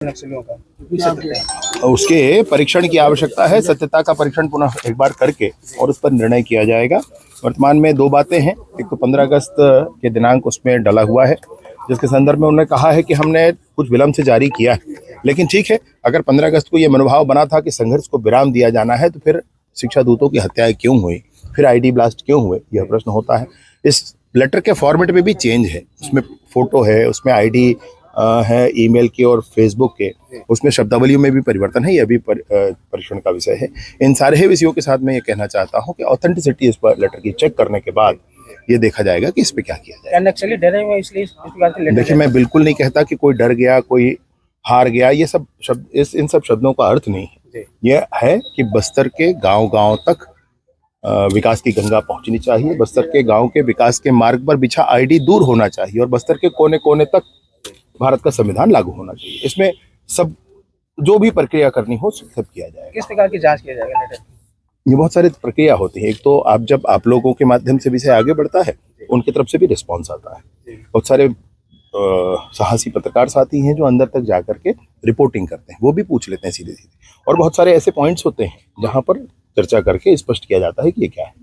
नक्सलियों का उसके परीक्षण की आवश्यकता है। सत्यता का परीक्षण पुनः एक बार करके और उस पर निर्णय किया जाएगा। वर्तमान में दो बातें हैं। एक तो 15 अगस्त के दिनांक उसमें डला हुआ है, जिसके संदर्भ में उन्होंने कहा है कि हमने कुछ विलंब से जारी किया है। लेकिन ठीक है, अगर 15 अगस्त को ये मनोभाव बना था कि संघर्ष को विराम दिया जाना है, तो फिर शिक्षा दूतों की हत्याएं क्यों हुई, फिर आईडी ब्लास्ट क्यों हुए, यह प्रश्न होता है। इस लेटर के फॉर्मेट में भी चेंज है, उसमें फोटो है, उसमें आईडी है ईमेल की और फेसबुक के, उसमें शब्दावलियों में भी परिवर्तन है। यह भी परीक्षण का विषय है। इन सारे विषयों के साथ मैं ये कहना चाहता हूँ कि ऑथेंटिसिटी इस पर लेटर की चेक करने के बाद ये देखा जाएगा कि इस पे क्या किया जाए। नक्सली डरे हुए इसलिए इस प्रकार के लेटर। देखिए, मैं बिल्कुल नहीं कहता कि कोई डर गया, कोई हार गया। ये सब शब्द, इन सब शब्दों का अर्थ नहीं है। यह है कि बस्तर के गांव-गांव तक विकास की गंगा पहुंचनी चाहिए। बस्तर के गांव के विकास के मार्ग पर बिछा आईडी दूर होना चाहिए और बस्तर के कोने कोने तक भारत का संविधान लागू होना चाहिए। इसमें सब जो भी प्रक्रिया करनी हो सब किया जाएगा। किस प्रकार की जांच किया जाएगा लेटर? ये बहुत सारी प्रक्रिया होती है। एक तो आप लोगों के माध्यम से विषय आगे बढ़ता है, उनकी तरफ से भी रिस्पॉन्स आता है। बहुत सारे साहसी पत्रकार साथी हैं जो अंदर तक जाकर के रिपोर्टिंग करते हैं, वो भी पूछ लेते हैं सीधे सीधे। और बहुत सारे ऐसे पॉइंट्स होते हैं जहां पर चर्चा करके स्पष्ट किया जाता है कि ये क्या है।